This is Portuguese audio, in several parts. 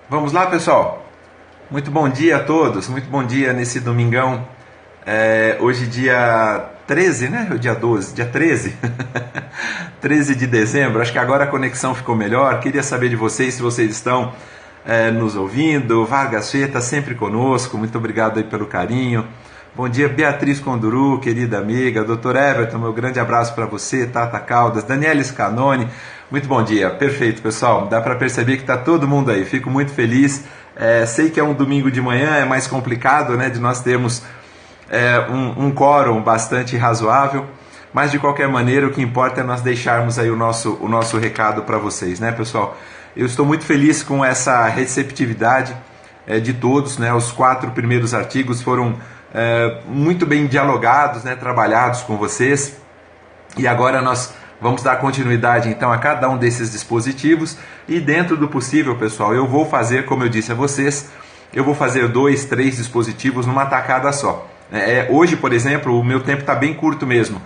Vamos lá, pessoal? Muito bom dia a todos, muito bom dia nesse domingão. Hoje dia 13, né? O dia 12, dia 13. 13 de dezembro, acho que agora a conexão ficou melhor. Queria saber de vocês, se vocês estão nos ouvindo. Vargas Fê está sempre conosco, muito obrigado aí pelo carinho. Bom dia, Beatriz Conduru, querida amiga. Dr. Everton, meu grande abraço para você. Tata Caldas, Daniela Scanoni, muito bom dia. Perfeito, pessoal. Dá para perceber que está todo mundo aí. Fico muito feliz. Sei que é um domingo de manhã, é mais complicado, né, de nós termos um quórum bastante razoável. Mas, de qualquer maneira, o que importa é nós deixarmos aí o nosso recado para vocês, né, pessoal? Eu estou muito feliz com essa receptividade de todos, né? Os 4 primeiros artigos foram muito bem dialogados, né, trabalhados com vocês, e agora nós vamos dar continuidade então a cada um desses dispositivos, e dentro do possível, pessoal, eu vou fazer, como eu disse a vocês, eu vou fazer 2, 3 dispositivos numa tacada só. Hoje, por exemplo, o meu tempo está bem curto mesmo,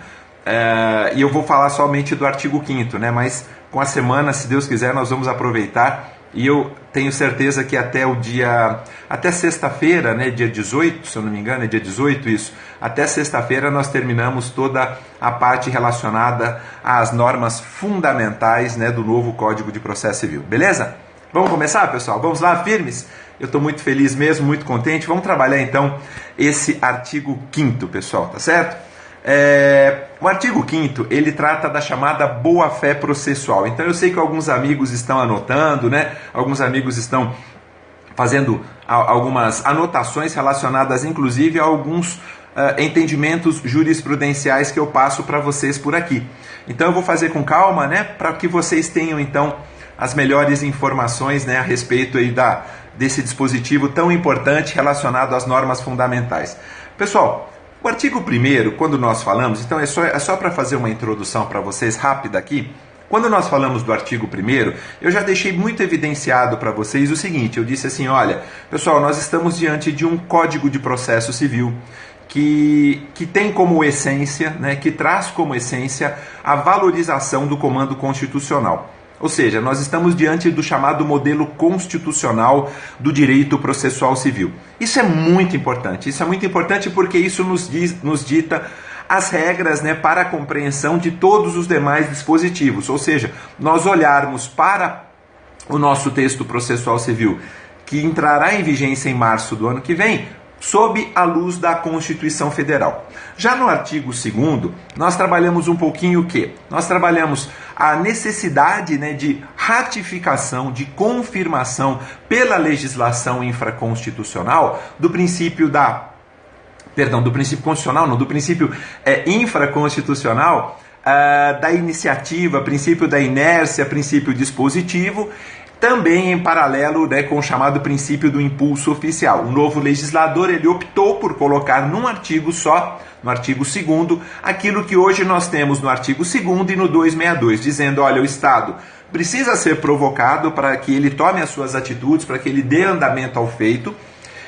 e eu vou falar somente do artigo 5º, né, mas com a semana, se Deus quiser, nós vamos aproveitar. E eu tenho certeza que até sexta-feira, né, dia 18, se eu não me engano, é dia 18 isso, até sexta-feira nós terminamos toda a parte relacionada às normas fundamentais, né, do novo Código de Processo Civil. Beleza? Vamos começar, pessoal? Vamos lá, firmes? Eu estou muito feliz mesmo, muito contente. Vamos trabalhar então esse artigo 5º, pessoal, tá certo? O artigo 5º, ele trata da chamada boa-fé processual. Então eu sei que alguns amigos estão anotando, né? Alguns amigos estão fazendo algumas anotações relacionadas inclusive a alguns entendimentos jurisprudenciais que eu passo para vocês por aqui. Então eu vou fazer com calma, né? Para que vocês tenham então as melhores informações, né, a respeito aí desse dispositivo tão importante relacionado às normas fundamentais. Pessoal, o artigo 1º, quando nós falamos, então é só para fazer uma introdução para vocês rápida aqui. Quando nós falamos do artigo 1º, eu já deixei muito evidenciado para vocês o seguinte, eu disse assim, olha, pessoal, nós estamos diante de um Código de Processo Civil que tem como essência, né, que traz como essência a valorização do comando constitucional. Ou seja, nós estamos diante do chamado modelo constitucional do direito processual civil. Isso é muito importante porque isso nos dita as regras, né, para a compreensão de todos os demais dispositivos. Ou seja, nós olharmos para o nosso texto processual civil, que entrará em vigência em março do ano que vem, sob a luz da Constituição Federal. Já no artigo 2º, nós trabalhamos um pouquinho o quê? Nós trabalhamos a necessidade, né, de ratificação, de confirmação pela legislação infraconstitucional do princípio infraconstitucional, da iniciativa, princípio da inércia, princípio dispositivo, também em paralelo, né, com o chamado princípio do impulso oficial. O novo legislador ele optou por colocar num artigo só, no artigo 2º, aquilo que hoje nós temos no artigo 2º e no 262, dizendo, olha, o Estado precisa ser provocado para que ele tome as suas atitudes, para que ele dê andamento ao feito,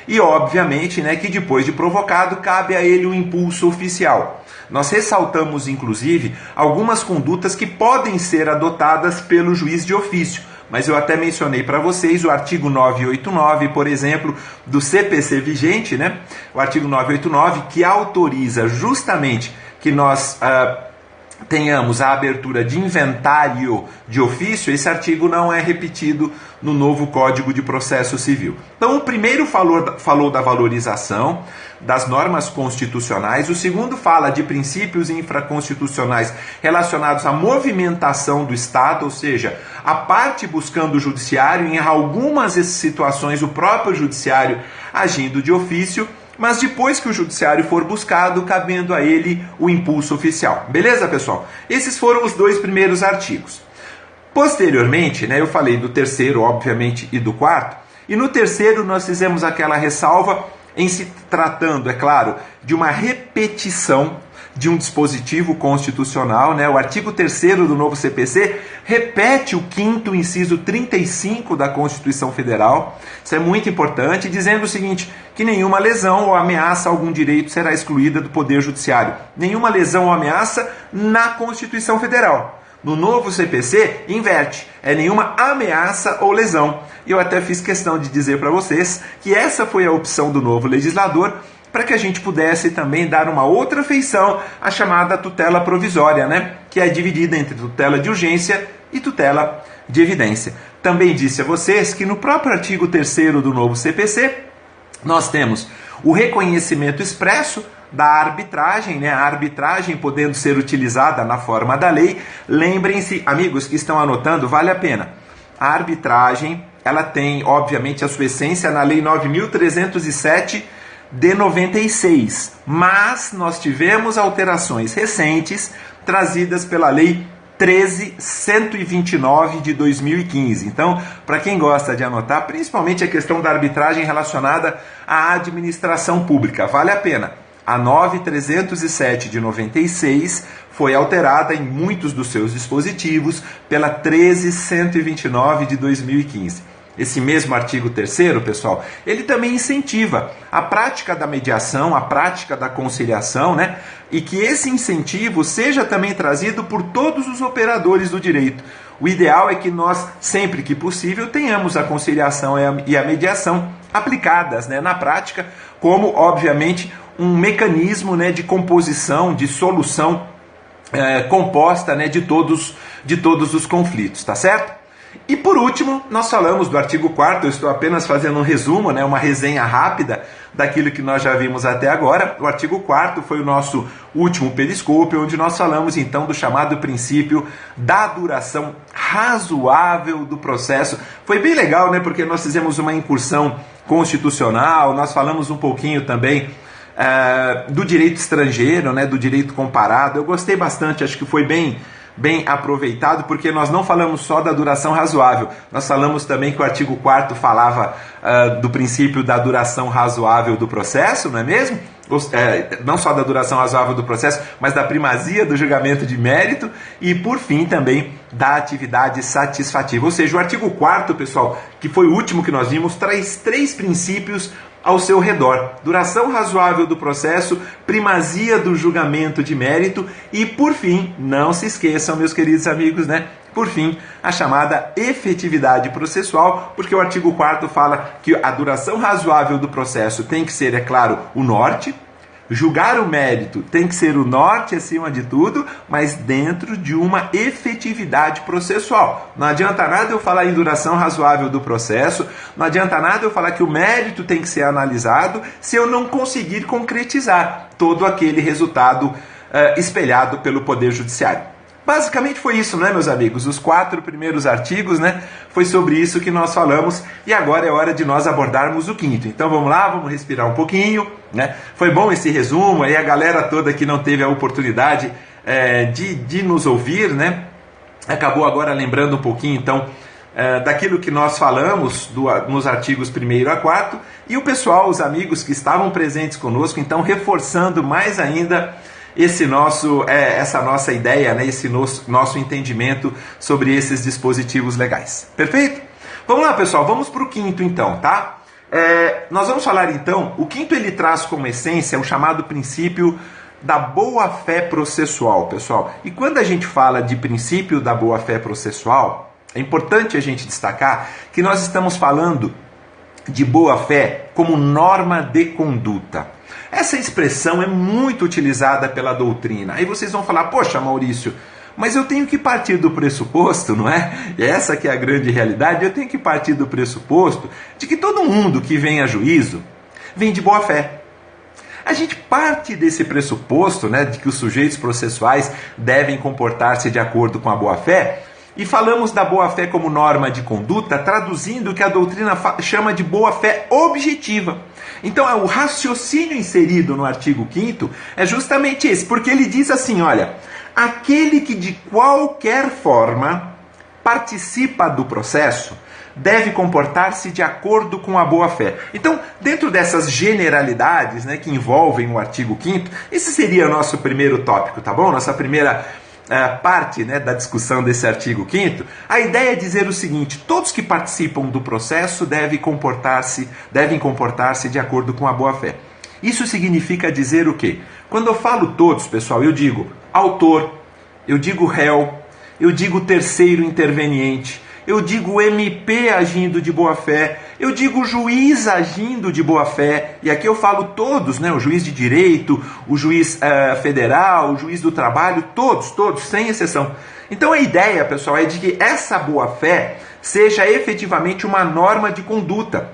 e obviamente, né, que depois de provocado, cabe a ele o impulso oficial. Nós ressaltamos, inclusive, algumas condutas que podem ser adotadas pelo juiz de ofício, mas eu até mencionei para vocês o artigo 989, por exemplo, do CPC vigente, né? O artigo 989, que autoriza justamente que nós tenhamos a abertura de inventário de ofício. Esse artigo não é repetido no novo Código de Processo Civil. Então, o primeiro falou da valorização das normas constitucionais, o segundo fala de princípios infraconstitucionais relacionados à movimentação do Estado, ou seja, a parte buscando o judiciário, em algumas situações o próprio judiciário agindo de ofício, mas depois que o judiciário for buscado, cabendo a ele o impulso oficial. Beleza, pessoal? Esses foram os 2 primeiros artigos. Posteriormente, né, eu falei do 3º, obviamente, e do 4º, e no 3º nós fizemos aquela ressalva em se tratando, é claro, de uma repetição de um dispositivo constitucional, né? O artigo 3º do novo CPC repete o 5º inciso 35 da Constituição Federal. Isso é muito importante, dizendo o seguinte, que nenhuma lesão ou ameaça a algum direito será excluída do Poder Judiciário. Nenhuma lesão ou ameaça na Constituição Federal. No novo CPC, inverte, é nenhuma ameaça ou lesão. e eu até fiz questão de dizer para vocês que essa foi a opção do novo legislador, para que a gente pudesse também dar uma outra feição à chamada tutela provisória, né? Que é dividida entre tutela de urgência e tutela de evidência. Também disse a vocês que no próprio artigo 3º do novo CPC, nós temos o reconhecimento expresso da arbitragem, né? A arbitragem podendo ser utilizada na forma da lei. Lembrem-se, amigos que estão anotando, vale a pena. A arbitragem, ela tem, obviamente, a sua essência na Lei 9.307 de 96, mas nós tivemos alterações recentes trazidas pela Lei 13.129 de 2015. Então, para quem gosta de anotar, principalmente a questão da arbitragem relacionada à administração pública, vale a pena. A 9.307 de 96 foi alterada em muitos dos seus dispositivos pela 13.129 de 2015. Esse mesmo artigo 3º, pessoal, ele também incentiva a prática da mediação, a prática da conciliação, né? E que esse incentivo seja também trazido por todos os operadores do direito. O ideal é que nós, sempre que possível, tenhamos a conciliação e a mediação aplicadas, né, na prática, como, obviamente, um mecanismo, né, de composição, de solução composta, né, de todos os conflitos, tá certo? E por último, nós falamos do artigo 4º, eu estou apenas fazendo um resumo, né, uma resenha rápida daquilo que nós já vimos até agora. O artigo 4º foi o nosso último periscópio, onde nós falamos então do chamado princípio da duração razoável do processo. Foi bem legal, né, porque nós fizemos uma incursão constitucional, nós falamos um pouquinho também do direito estrangeiro, né, do direito comparado. Eu gostei bastante, acho que foi bem aproveitado, porque nós não falamos só da duração razoável, nós falamos também que o artigo 4º falava do princípio da duração razoável do processo, não é mesmo? Não só da duração razoável do processo, mas da primazia do julgamento de mérito e, por fim, também da atividade satisfativa. Ou seja, o artigo 4º, pessoal, que foi o último que nós vimos, traz 3 princípios ao seu redor: duração razoável do processo, primazia do julgamento de mérito e, por fim, não se esqueçam, meus queridos amigos, né? Por fim, a chamada efetividade processual, porque o artigo 4º fala que a duração razoável do processo tem que ser, é claro, o norte. Julgar o mérito tem que ser o norte acima de tudo, mas dentro de uma efetividade processual. Não adianta nada eu falar em duração razoável do processo, não adianta nada eu falar que o mérito tem que ser analisado se eu não conseguir concretizar todo aquele resultado espelhado pelo Poder Judiciário. Basicamente foi isso, né, meus amigos? Os 4 primeiros artigos, né, foi sobre isso que nós falamos e agora é hora de nós abordarmos o 5º. Então vamos lá, vamos respirar um pouquinho, né? Foi bom esse resumo, aí a galera toda que não teve a oportunidade de nos ouvir, né, acabou agora lembrando um pouquinho, então, daquilo que nós falamos nos artigos 1º a 4º, e o pessoal, os amigos que estavam presentes conosco, então reforçando mais ainda essa nossa ideia, né, esse nosso entendimento sobre esses dispositivos legais. Perfeito? Vamos lá, pessoal, vamos para o 5º então, tá? Nós vamos falar então, o 5º ele traz como essência o chamado princípio da boa-fé processual, pessoal. E quando a gente fala de princípio da boa-fé processual, é importante a gente destacar que nós estamos falando de boa-fé como norma de conduta. Essa expressão é muito utilizada pela doutrina. Aí vocês vão falar, poxa, Maurício, mas eu tenho que partir do pressuposto, não é? E essa que é a grande realidade, eu tenho que partir do pressuposto de que todo mundo que vem a juízo vem de boa fé. A gente parte desse pressuposto, né, de que os sujeitos processuais devem comportar-se de acordo com a boa fé, e falamos da boa-fé como norma de conduta, traduzindo o que a doutrina chama de boa-fé objetiva. Então, o raciocínio inserido no artigo 5º é justamente esse, porque ele diz assim, olha, aquele que de qualquer forma participa do processo deve comportar-se de acordo com a boa-fé. Então, dentro dessas generalidades, né, que envolvem o artigo 5º, esse seria o nosso primeiro tópico, tá bom? Nossa primeira parte, né, da discussão desse artigo 5º, a ideia é dizer o seguinte: todos que participam do processo devem comportar-se de acordo com a boa-fé. Isso significa dizer o quê? Quando eu falo todos, pessoal, eu digo autor, eu digo réu, eu digo terceiro interveniente, eu digo MP agindo de boa fé, eu digo juiz agindo de boa fé, e aqui eu falo todos, né? O juiz de direito, o juiz federal, o juiz do trabalho, todos, sem exceção. Então a ideia, pessoal, é de que essa boa fé seja efetivamente uma norma de conduta.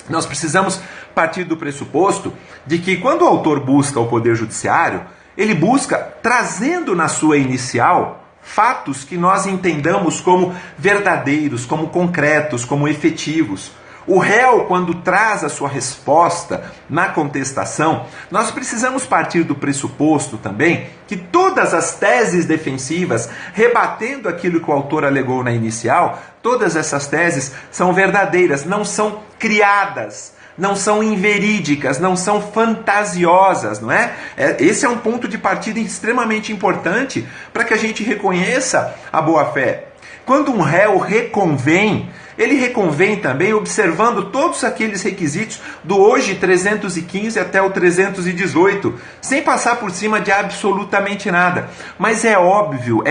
Nós precisamos partir do pressuposto de que quando o autor busca o Poder Judiciário, ele busca trazendo na sua inicial fatos que nós entendamos como verdadeiros, como concretos, como efetivos. O réu, quando traz a sua resposta na contestação, nós precisamos partir do pressuposto também que todas as teses defensivas, rebatendo aquilo que o autor alegou na inicial, todas essas teses são verdadeiras, não são criadas, não são inverídicas, não são fantasiosas, não é? Esse é um ponto de partida extremamente importante para que a gente reconheça a boa-fé. Quando um réu reconvém, ele reconvém também observando todos aqueles requisitos do hoje 315 até o 318, sem passar por cima de absolutamente nada. Mas é óbvio,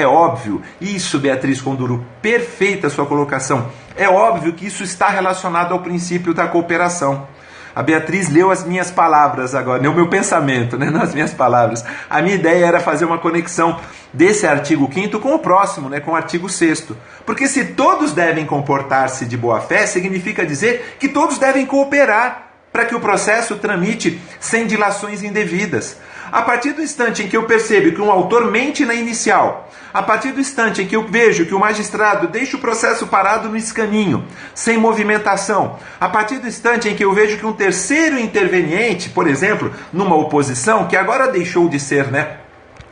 isso, Beatriz Conduru, perfeita a sua colocação, é óbvio que isso está relacionado ao princípio da cooperação. A Beatriz leu as minhas palavras agora, leu o meu pensamento, né, nas minhas palavras. A minha ideia era fazer uma conexão desse artigo 5º com o próximo, né, com o artigo 6º. Porque se todos devem comportar-se de boa fé, significa dizer que todos devem cooperar para que o processo tramite sem dilações indevidas. A partir do instante em que eu percebo que um autor mente na inicial, a partir do instante em que eu vejo que o magistrado deixa o processo parado no escaninho, sem movimentação, a partir do instante em que eu vejo que um terceiro interveniente, por exemplo, numa oposição, que agora deixou de ser, né?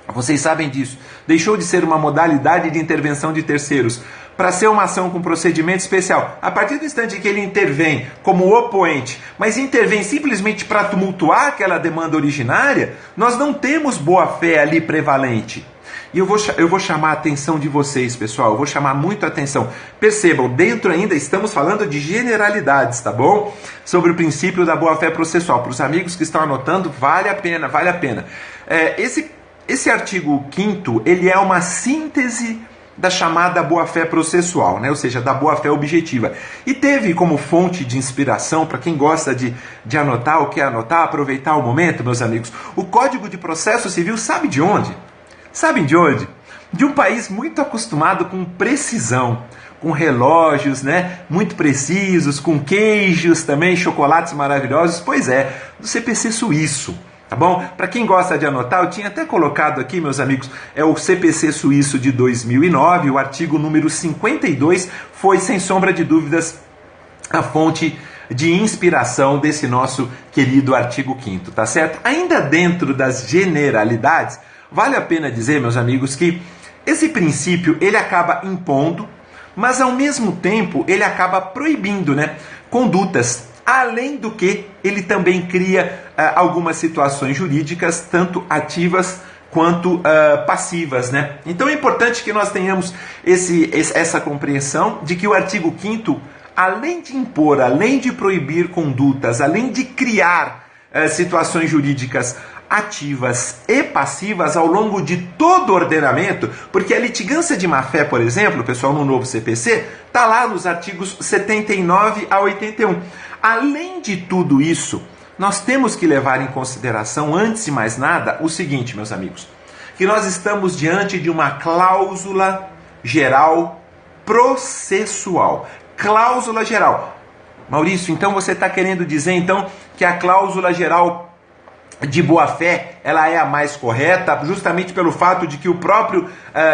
Vocês sabem disso, deixou de ser uma modalidade de intervenção de terceiros para ser uma ação com procedimento especial. A partir do instante em que ele intervém como opoente, mas intervém simplesmente para tumultuar aquela demanda originária, nós não temos boa-fé ali prevalente. E eu vou chamar a atenção de vocês, pessoal, eu vou chamar muito a atenção. Percebam, dentro ainda estamos falando de generalidades, tá bom? Sobre o princípio da boa-fé processual. Para os amigos que estão anotando, vale a pena. Esse artigo 5º, ele é uma síntese da chamada boa-fé processual, né? Ou seja, da boa-fé objetiva. E teve como fonte de inspiração, para quem gosta de anotar ou quer anotar, aproveitar o momento, meus amigos, o Código de Processo Civil, sabe de onde? Sabem de onde? De um país muito acostumado com precisão, com relógios, né, muito precisos, com queijos também, chocolates maravilhosos. Pois é, do CPC suíço. Tá bom? Para quem gosta de anotar, eu tinha até colocado aqui, meus amigos, é o CPC suíço de 2009, o artigo número 52 foi, sem sombra de dúvidas, a fonte de inspiração desse nosso querido artigo 5º, tá certo? Ainda dentro das generalidades, vale a pena dizer, meus amigos, que esse princípio ele acaba impondo, mas ao mesmo tempo ele acaba proibindo, né, condutas. Além do que, ele também cria algumas situações jurídicas, tanto ativas quanto passivas, né? Então é importante que nós tenhamos essa compreensão de que o artigo 5º, além de impor, além de proibir condutas, além de criar situações jurídicas ativas e passivas ao longo de todo o ordenamento, porque a litigância de má-fé, por exemplo, pessoal, no novo CPC, está lá nos artigos 79 a 81. Além de tudo isso, nós temos que levar em consideração, antes de mais nada, o seguinte, meus amigos, que nós estamos diante de uma cláusula geral processual. Cláusula geral. Maurício, então você está querendo dizer então que a cláusula geral de boa-fé ela é a mais correta, justamente pelo fato de que o próprio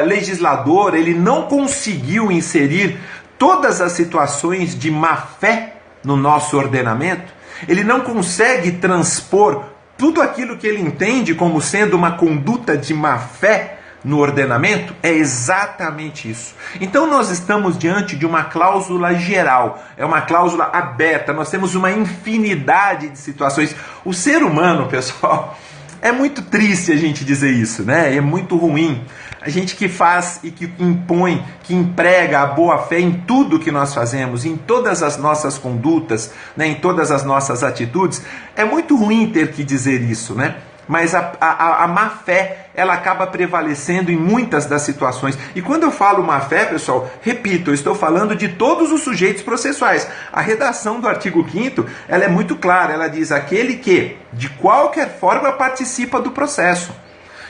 legislador ele não conseguiu inserir todas as situações de má-fé no nosso ordenamento? Ele não consegue transpor tudo aquilo que ele entende como sendo uma conduta de má-fé no ordenamento? É exatamente isso. Então nós estamos diante de uma cláusula geral, é uma cláusula aberta, nós temos uma infinidade de situações. O ser humano, pessoal, é muito triste a gente dizer isso, né? É muito ruim. A gente que faz e que impõe, que emprega a boa-fé em tudo que nós fazemos, em todas as nossas condutas, né, em todas as nossas atitudes, é muito ruim ter que dizer isso, né? mas a má fé, ela acaba prevalecendo em muitas das situações. E quando eu falo má fé, pessoal, repito, eu estou falando de todos os sujeitos processuais. A redação do artigo 5º, ela é muito clara, ela diz aquele que, de qualquer forma, participa do processo.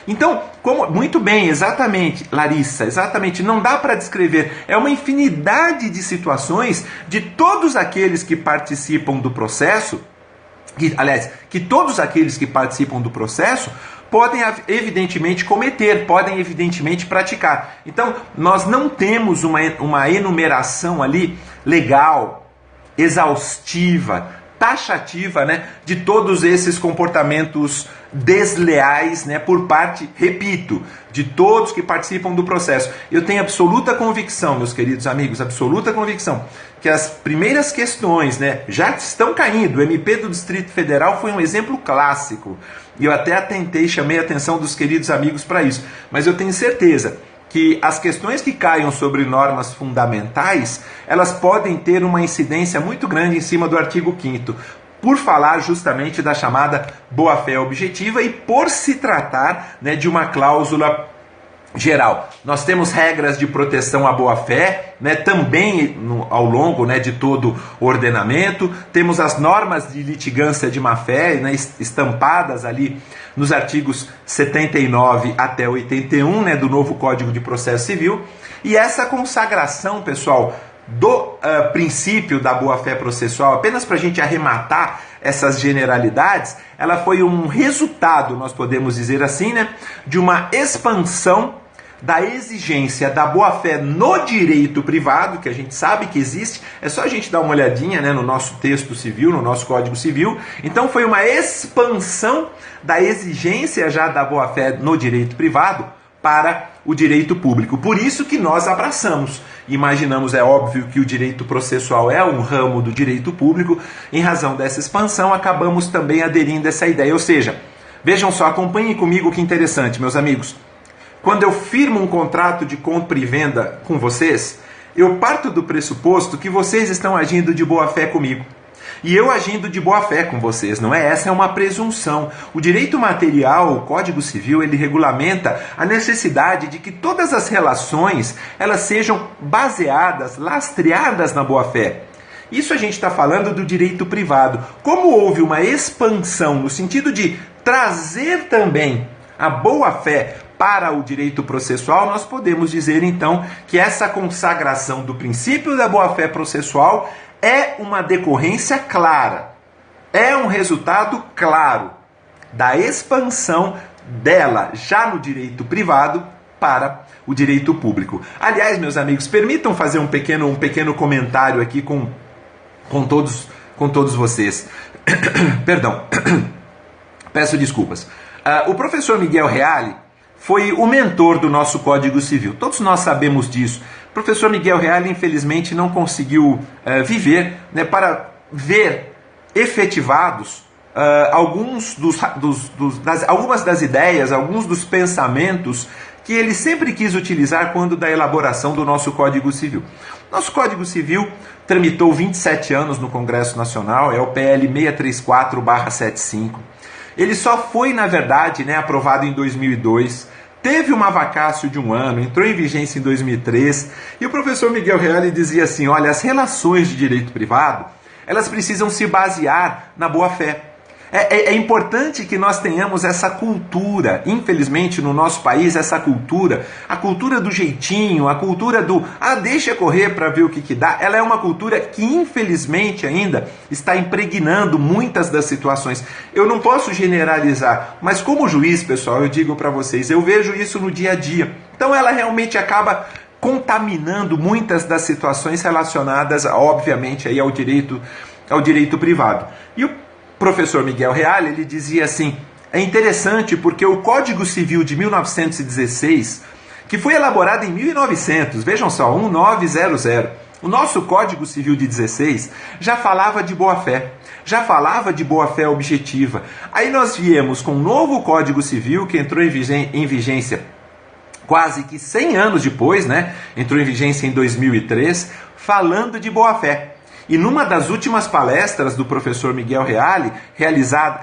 Então, muito bem, exatamente, Larissa, exatamente, não dá para descrever, é uma infinidade de situações de todos aqueles que participam do processo, que todos aqueles que participam do processo podem evidentemente cometer, podem evidentemente praticar. Então, nós não temos uma enumeração ali legal, exaustiva, taxativa, né, de todos esses comportamentos desleais, né, por parte, repito, de todos que participam do processo. Eu tenho absoluta convicção, meus queridos amigos, absoluta convicção, que as primeiras questões, né, já estão caindo. O MP do Distrito Federal foi um exemplo clássico, e eu até tentei, chamei a atenção dos queridos amigos para isso, mas eu tenho certeza que as questões que caiam sobre normas fundamentais, elas podem ter uma incidência muito grande em cima do artigo 5º, por falar justamente da chamada boa-fé objetiva e por se tratar, né, de uma cláusula geral. Nós temos regras de proteção à boa-fé, né, também ao longo, né, de todo o ordenamento. Temos as normas de litigância de má-fé, né, estampadas ali nos artigos 79 até 81, né, do novo Código de Processo Civil. E essa consagração, pessoal, do princípio da boa-fé processual, apenas para a gente arrematar essas generalidades, ela foi um resultado, nós podemos dizer assim, né, de uma expansão da exigência da boa-fé no direito privado, que a gente sabe que existe, é só a gente dar uma olhadinha, né, no nosso texto civil, no nosso Código Civil. Então foi uma expansão da exigência já da boa-fé no direito privado para o direito público. Por isso que nós abraçamos, imaginamos, é óbvio que o direito processual é um ramo do direito público, em razão dessa expansão acabamos também aderindo a essa ideia. Ou seja, vejam só, acompanhem comigo que interessante, meus amigos. Quando eu firmo um contrato de compra e venda com vocês, eu parto do pressuposto que vocês estão agindo de boa fé comigo. E eu agindo de boa fé com vocês, não é? Essa é uma presunção. O direito material, o Código Civil, ele regulamenta a necessidade de que todas as relações, elas sejam baseadas, lastreadas na boa fé. Isso a gente está falando do direito privado. Como houve uma expansão no sentido de trazer também a boa fé para o direito processual, nós podemos dizer então que essa consagração do princípio da boa-fé processual é uma decorrência clara, é um resultado claro da expansão dela já no direito privado para o direito público. Aliás, meus amigos, permitam fazer um pequeno comentário aqui com todos vocês. Perdão, peço desculpas. O professor Miguel Reale foi o mentor do nosso Código Civil. Todos nós sabemos disso. O professor Miguel Reale, infelizmente, não conseguiu viver, né, para ver efetivados algumas das ideias, alguns dos pensamentos que ele sempre quis utilizar quando da elaboração do nosso Código Civil. Nosso Código Civil tramitou 27 anos no Congresso Nacional, é o PL 634/75. Ele só foi, na verdade, né, aprovado em 2002, teve uma vacácio de 1 ano, entrou em vigência em 2003, e o professor Miguel Reale dizia assim, olha, as relações de direito privado, elas precisam se basear na boa-fé. É importante que nós tenhamos essa cultura, infelizmente no nosso país, essa cultura, a cultura do jeitinho, a cultura do, deixa correr para ver o que dá, ela é uma cultura que infelizmente ainda está impregnando muitas das situações. Eu não posso generalizar, mas como juiz, pessoal, eu digo para vocês, eu vejo isso no dia a dia. Então ela realmente acaba contaminando muitas das situações relacionadas, obviamente, aí ao direito privado. E o professor Miguel Reale, ele dizia assim, é interessante porque o Código Civil de 1916, que foi elaborado em 1900, vejam só, 1900, o nosso Código Civil de 16 já falava de boa-fé, já falava de boa-fé objetiva. Aí nós viemos com um novo Código Civil que entrou em vigência quase que 100 anos depois, né? Entrou em vigência em 2003, falando de boa-fé. E numa das últimas palestras do professor Miguel Reale,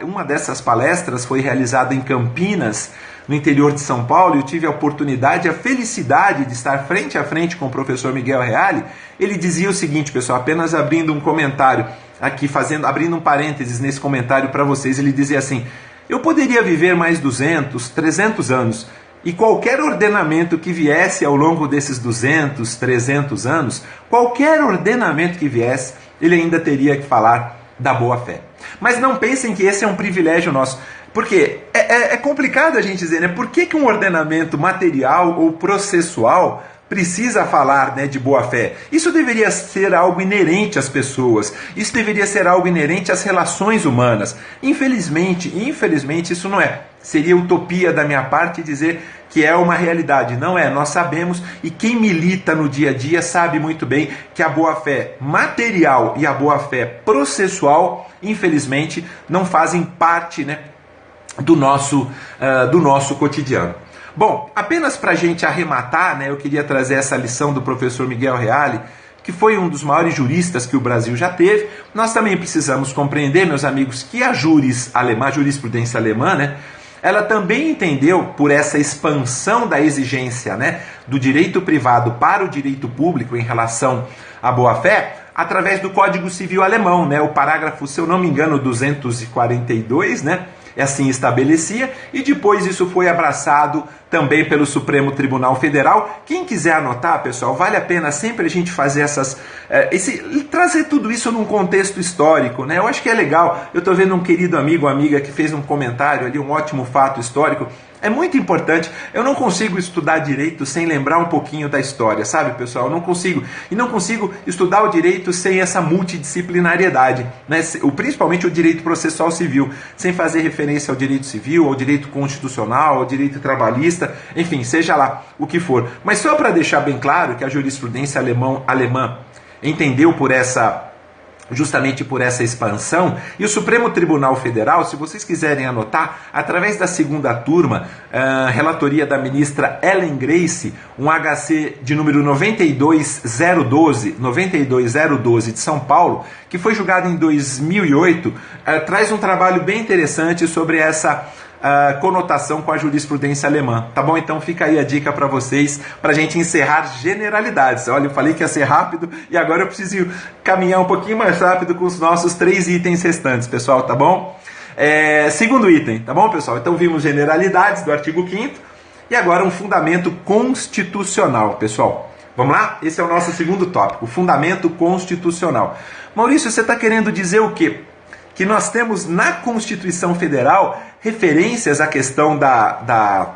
uma dessas palestras foi realizada em Campinas, no interior de São Paulo, e eu tive a oportunidade, a felicidade de estar frente a frente com o professor Miguel Reale. Ele dizia o seguinte, pessoal, apenas abrindo um comentário aqui, abrindo um parênteses nesse comentário para vocês, ele dizia assim: eu poderia viver mais 200, 300 anos, e qualquer ordenamento que viesse ao longo desses 200, 300 anos, qualquer ordenamento que viesse, ele ainda teria que falar da boa-fé. Mas não pensem que esse é um privilégio nosso, porque é complicado a gente dizer, né? Por que um ordenamento material ou processual precisa falar, né, de boa-fé? Isso deveria ser algo inerente às pessoas, isso deveria ser algo inerente às relações humanas. Infelizmente, isso não é. Seria utopia da minha parte dizer que é uma realidade. Não é, nós sabemos, e quem milita no dia a dia sabe muito bem que a boa-fé material e a boa-fé processual, infelizmente, não fazem parte, né, do nosso cotidiano. Bom, apenas para a gente arrematar, né, eu queria trazer essa lição do professor Miguel Reale, que foi um dos maiores juristas que o Brasil já teve. Nós também precisamos compreender, meus amigos, que a jurisprudência alemã, né, ela também entendeu, por essa expansão da exigência, né, do direito privado para o direito público em relação à boa-fé, através do Código Civil alemão, né, o parágrafo, se eu não me engano, 242, né, assim estabelecia, e depois isso foi abraçado também pelo Supremo Tribunal Federal. Quem quiser anotar, pessoal, vale a pena sempre a gente fazer trazer tudo isso num contexto histórico, né? Eu acho que é legal. Eu estou vendo um querido amigo, amiga, que fez um comentário ali, um ótimo fato histórico. É muito importante. Eu não consigo estudar direito sem lembrar um pouquinho da história, sabe, pessoal? Eu não consigo. E não consigo estudar o direito sem essa multidisciplinariedade, né? Principalmente o direito processual civil, sem fazer referência ao direito civil, ao direito constitucional, ao direito trabalhista, enfim, seja lá o que for. Mas só para deixar bem claro que a jurisprudência alemã entendeu justamente por essa expansão, e o Supremo Tribunal Federal, se vocês quiserem anotar, através da segunda turma, relatoria da ministra Ellen Grace, um HC de número 92012 de São Paulo, que foi julgado em 2008, traz um trabalho bem interessante sobre essa conotação com a jurisprudência alemã, tá bom? Então fica aí a dica para vocês, para a gente encerrar generalidades. Olha, eu falei que ia ser rápido e agora eu preciso caminhar um pouquinho mais rápido com os nossos 3 itens restantes, pessoal, tá bom? Segundo item, tá bom, pessoal? Então vimos generalidades do artigo 5º e agora um fundamento constitucional, pessoal. Vamos lá? Esse é o nosso segundo tópico, o fundamento constitucional. Maurício, você está querendo dizer o quê? Que nós temos na Constituição Federal referências à questão da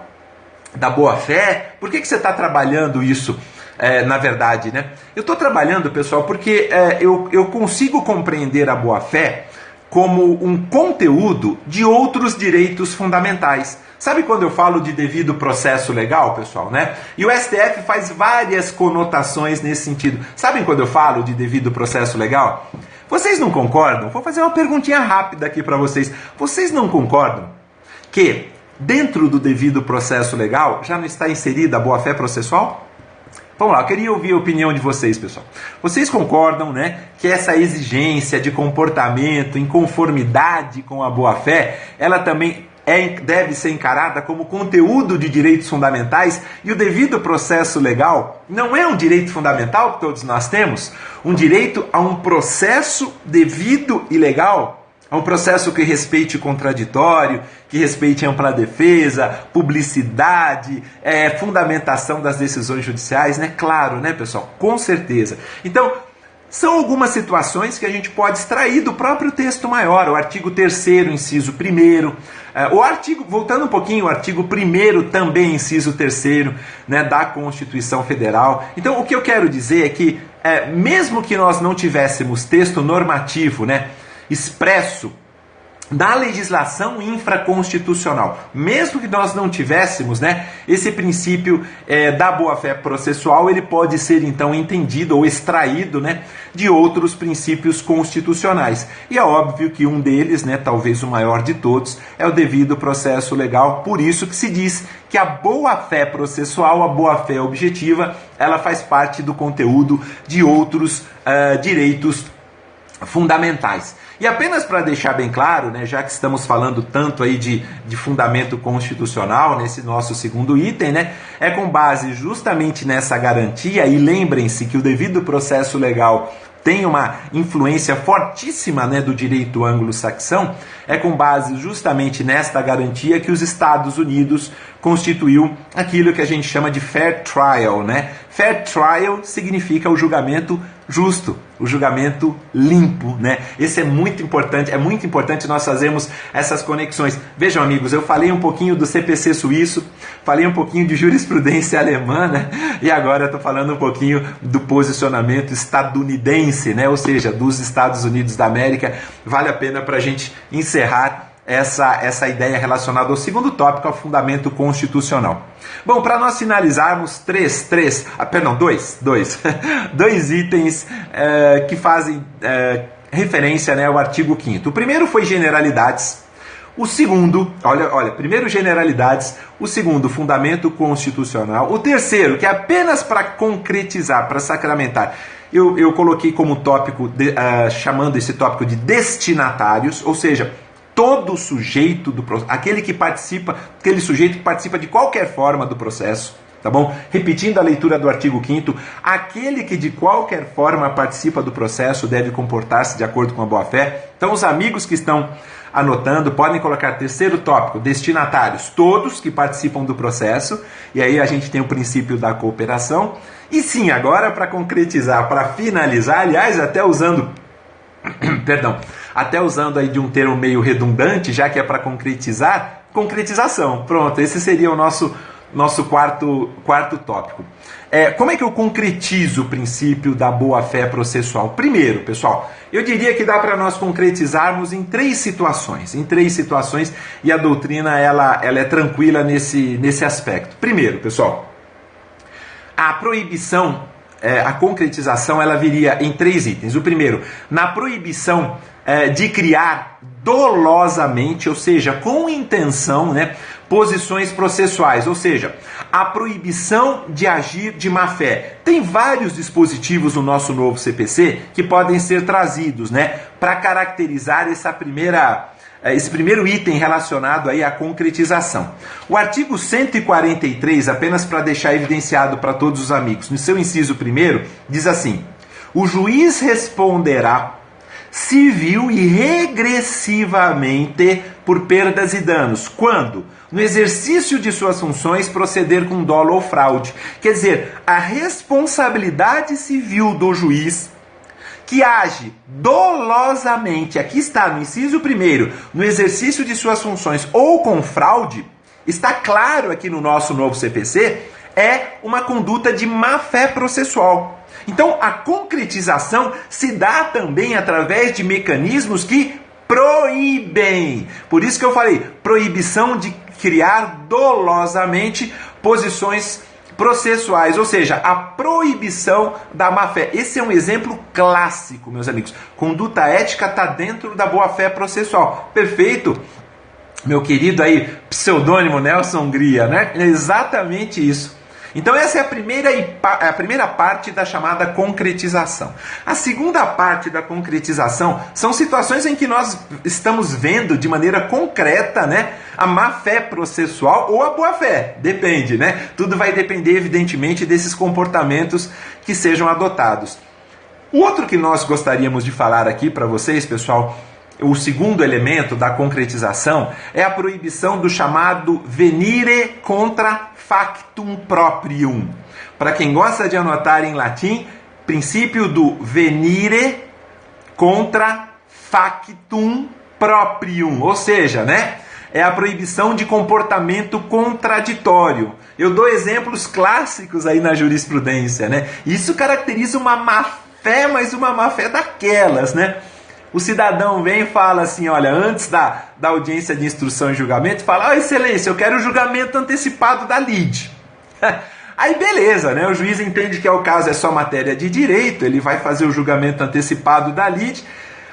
boa-fé? Por que você está trabalhando isso, na verdade, né? Eu estou trabalhando, pessoal, porque eu consigo compreender a boa-fé como um conteúdo de outros direitos fundamentais. Sabe quando eu falo de devido processo legal, pessoal, né? E o STF faz várias conotações nesse sentido. Sabem quando eu falo de devido processo legal? Vocês não concordam? Vou fazer uma perguntinha rápida aqui para vocês. Vocês não concordam que dentro do devido processo legal já não está inserida a boa-fé processual? Vamos lá, eu queria ouvir a opinião de vocês, pessoal. Vocês concordam, né, que essa exigência de comportamento em conformidade com a boa-fé, ela também deve ser encarada como conteúdo de direitos fundamentais, e o devido processo legal não é um direito fundamental que todos nós temos? Um direito a um processo devido e legal? A um processo que respeite o contraditório, que respeite a ampla defesa, publicidade, fundamentação das decisões judiciais, né? Claro, né, pessoal? Com certeza. Então, são algumas situações que a gente pode extrair do próprio texto maior, o artigo 3º, inciso 1º, voltando um pouquinho, o artigo 1º também, inciso 3º, né, da Constituição Federal. Então, o que eu quero dizer é que, mesmo que nós não tivéssemos texto normativo, né, expresso da legislação infraconstitucional, mesmo que nós não tivéssemos, né, esse princípio da boa-fé processual, ele pode ser então entendido ou extraído, né, de outros princípios constitucionais. E é óbvio que um deles, né, talvez o maior de todos, é o devido processo legal. Por isso que se diz que a boa-fé processual, a boa-fé objetiva, ela faz parte do conteúdo de outros direitos fundamentais. E apenas para deixar bem claro, né, já que estamos falando tanto aí de fundamento constitucional, nesse nosso segundo item, né, é com base justamente nessa garantia, e lembrem-se que o devido processo legal tem uma influência fortíssima, né, do direito anglo-saxão, é com base justamente nesta garantia que os Estados Unidos constituiu aquilo que a gente chama de fair trial, né? Fair trial significa o julgamento justo, o julgamento limpo, né? Esse é muito importante nós fazermos essas conexões. Vejam, amigos, eu falei um pouquinho do CPC suíço, falei um pouquinho de jurisprudência alemã, né? E agora eu estou falando um pouquinho do posicionamento estadunidense, né? Ou seja, dos Estados Unidos da América. Vale a pena para a gente encerrar essa ideia relacionada ao segundo tópico, ao fundamento constitucional. Bom, para nós finalizarmos, dois itens que fazem referência, né, ao artigo 5º. O primeiro foi generalidades. O segundo, primeiro generalidades, o segundo, fundamento constitucional. O terceiro, que é apenas para concretizar, para sacramentar, eu coloquei como tópico, chamando esse tópico de destinatários, ou seja, todo sujeito do processo, aquele sujeito que participa de qualquer forma do processo, tá bom? Repetindo a leitura do artigo 5º, aquele que de qualquer forma participa do processo deve comportar-se de acordo com a boa-fé. Então, os amigos que estão anotando podem colocar terceiro tópico, destinatários, todos que participam do processo, e aí a gente tem o princípio da cooperação. E sim, agora para concretizar, para finalizar, aliás, até usando aí de um termo meio redundante, já que é para concretizar, concretização. Pronto, esse seria o nosso quarto tópico. Como é que eu concretizo o princípio da boa-fé processual? Primeiro, pessoal, eu diria que dá para nós concretizarmos em três situações, e a doutrina ela é tranquila nesse aspecto. Primeiro, pessoal, a proibição, a concretização, ela viria em três itens. O primeiro, na proibição de criar dolosamente, ou seja, com intenção, né, posições processuais, ou seja, a proibição de agir de má fé. Tem vários dispositivos no nosso novo CPC que podem ser trazidos, né, para caracterizar esse primeiro item relacionado aí à concretização. O artigo 143, apenas para deixar evidenciado para todos os amigos, no seu inciso primeiro, diz assim: o juiz responderá civil e regressivamente por perdas e danos, quando, no exercício de suas funções, proceder com dolo ou fraude. Quer dizer, a responsabilidade civil do juiz que age dolosamente, aqui está no inciso primeiro, no exercício de suas funções ou com fraude, está claro aqui no nosso novo CPC, é uma conduta de má-fé processual. Então, a concretização se dá também através de mecanismos que proíbem. Por isso que eu falei, proibição de criar dolosamente posições processuais, ou seja, a proibição da má-fé. Esse é um exemplo clássico, meus amigos. Conduta ética está dentro da boa-fé processual. Perfeito? Meu querido aí, pseudônimo Nelson Gria, né? É exatamente isso. Então essa é a primeira parte da chamada concretização. A segunda parte da concretização são situações em que nós estamos vendo de maneira concreta, né, a má-fé processual ou a boa-fé. Depende, né? Tudo vai depender, evidentemente, desses comportamentos que sejam adotados. O outro que nós gostaríamos de falar aqui para vocês, pessoal, o segundo elemento da concretização é a proibição do chamado venire contra factum proprium. Para quem gosta de anotar em latim, princípio do venire contra factum proprium, ou seja, né, é a proibição de comportamento contraditório. Eu dou exemplos clássicos aí na jurisprudência, né? Isso caracteriza uma má-fé, mas uma má-fé daquelas, né? O cidadão vem e fala assim, olha, antes da audiência de instrução e julgamento, fala, excelência, eu quero o julgamento antecipado da lide. Aí beleza, né? O juiz entende que o caso é só matéria de direito, ele vai fazer o julgamento antecipado da lide.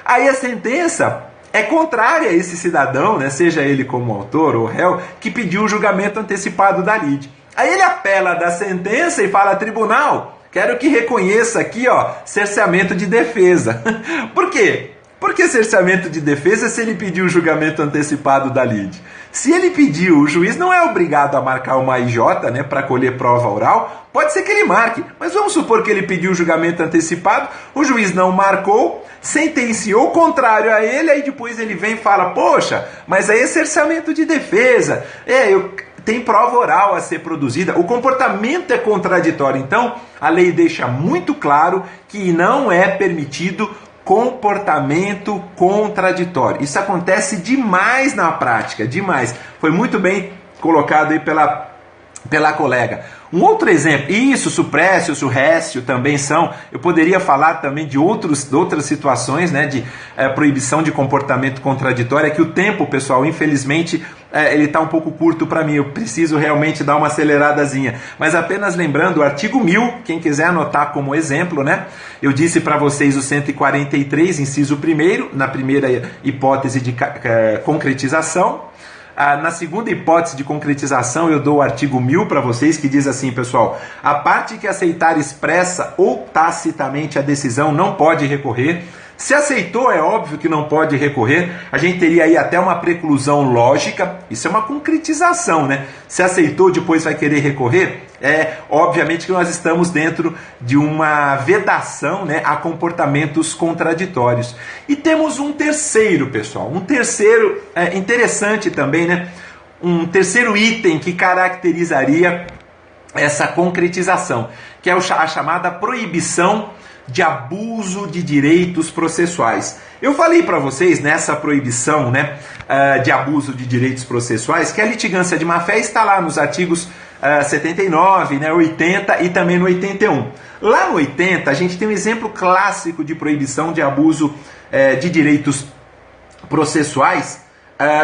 Aí a sentença é contrária a esse cidadão, né? Seja ele como autor ou réu, que pediu o julgamento antecipado da lide. Aí ele apela da sentença e fala, tribunal, Quero que reconheça aqui, ó, cerceamento de defesa. Por quê? Por que cerceamento de defesa se ele pediu o julgamento antecipado da lide? Se ele pediu, o juiz não é obrigado a marcar uma IJ, né, para colher prova oral. Pode ser que ele marque, mas vamos supor que ele pediu o julgamento antecipado, o juiz não marcou, sentenciou contrário a ele, aí depois ele vem e fala, poxa, mas aí é cerceamento de defesa, tem prova oral a ser produzida, o comportamento é contraditório. Então, a lei deixa muito claro que não é permitido comportamento contraditório. Isso acontece demais na prática, demais. Foi muito bem colocado aí pela colega. Um outro exemplo, isso, suprécio, surrécio também são, eu poderia falar também de outras situações, né, de proibição de comportamento contraditório, é que o tempo, pessoal, infelizmente, ele está um pouco curto para mim, eu preciso realmente dar uma aceleradazinha, mas apenas lembrando, o artigo 1000, quem quiser anotar como exemplo, né, eu disse para vocês o 143, inciso 1º, na primeira hipótese de concretização. Na segunda hipótese de concretização, eu dou o artigo 1000 para vocês, que diz assim, pessoal, a parte que aceitar expressa ou tacitamente a decisão não pode recorrer. Se aceitou, é óbvio que não pode recorrer. A gente teria aí até uma preclusão lógica. Isso é uma concretização, né? Se aceitou, depois vai querer recorrer. Obviamente que nós estamos dentro de uma vedação, né, a comportamentos contraditórios. E temos um terceiro, pessoal. Um terceiro interessante também, né? Um terceiro item que caracterizaria essa concretização, que é a chamada proibição de abuso de direitos processuais. Eu falei para vocês nessa proibição, né, de abuso de direitos processuais que a litigância de má-fé está lá nos artigos 79, né, 80 e também no 81. Lá no 80 a gente tem um exemplo clássico de proibição de abuso de direitos processuais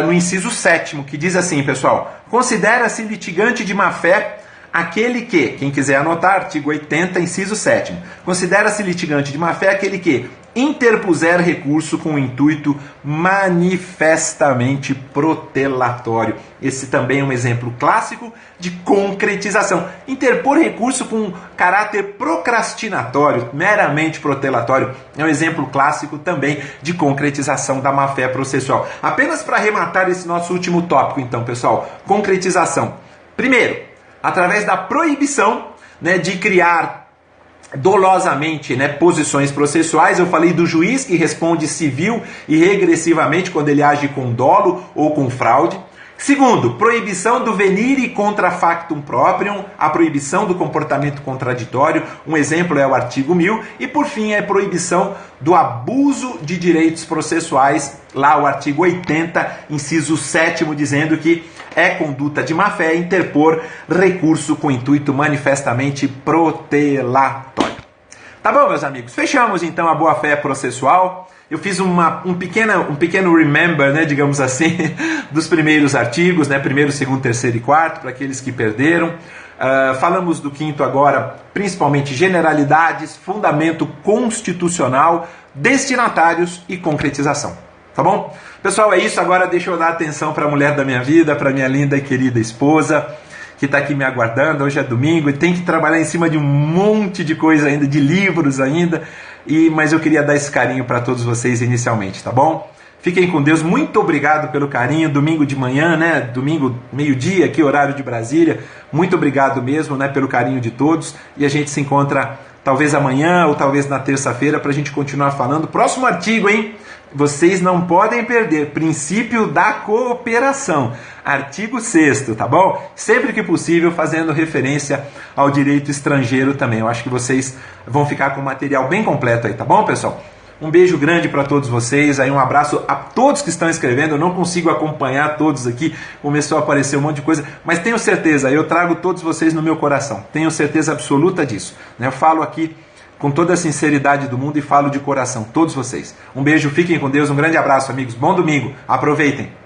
no inciso 7º, que diz assim, pessoal, considera-se litigante de má-fé aquele que, quem quiser anotar, artigo 80, inciso 7º, considera-se litigante de má-fé aquele que interpuser recurso com o intuito manifestamente protelatório. Esse também é um exemplo clássico de concretização. Interpor recurso com caráter procrastinatório, meramente protelatório, é um exemplo clássico também de concretização da má-fé processual. Apenas para arrematar esse nosso último tópico, então, pessoal, concretização. Primeiro, através da proibição, né, de criar dolosamente, né, posições processuais. Eu falei do juiz que responde civil e regressivamente quando ele age com dolo ou com fraude. Segundo, proibição do venire contra factum proprium, a proibição do comportamento contraditório, um exemplo é o artigo 1000, e por fim a proibição do abuso de direitos processuais, lá o artigo 80, inciso 7º, dizendo que é conduta de má-fé interpor recurso com intuito manifestamente protelatório. Tá bom, meus amigos? Fechamos então a boa-fé processual. Eu fiz um pequeno remember, né, digamos assim, dos primeiros artigos, né, primeiro, segundo, terceiro e quarto, para aqueles que perderam. Falamos do quinto agora, principalmente generalidades, fundamento constitucional, destinatários e concretização. Tá bom? Pessoal, é isso. Agora deixa eu dar atenção para a mulher da minha vida, para minha linda e querida esposa, que está aqui me aguardando. Hoje é domingo e tem que trabalhar em cima de um monte de coisa ainda, de livros ainda. Mas eu queria dar esse carinho para todos vocês inicialmente, tá bom? Fiquem com Deus, muito obrigado pelo carinho, domingo de manhã, né? Domingo, meio-dia, aqui, horário de Brasília. Muito obrigado mesmo, né, pelo carinho de todos. E a gente se encontra talvez amanhã ou talvez na terça-feira para a gente continuar falando. Próximo artigo, hein? Vocês não podem perder, princípio da cooperação, artigo 6º, tá bom? Sempre que possível, fazendo referência ao direito estrangeiro também. Eu acho que vocês vão ficar com um material bem completo aí, tá bom, pessoal? Um beijo grande para todos vocês, aí um abraço a todos que estão escrevendo. Eu não consigo acompanhar todos aqui, começou a aparecer um monte de coisa, mas tenho certeza, eu trago todos vocês no meu coração, tenho certeza absoluta disso, né? Eu falo aqui com toda a sinceridade do mundo e falo de coração, todos vocês. Um beijo, fiquem com Deus, um grande abraço, amigos, bom domingo, aproveitem!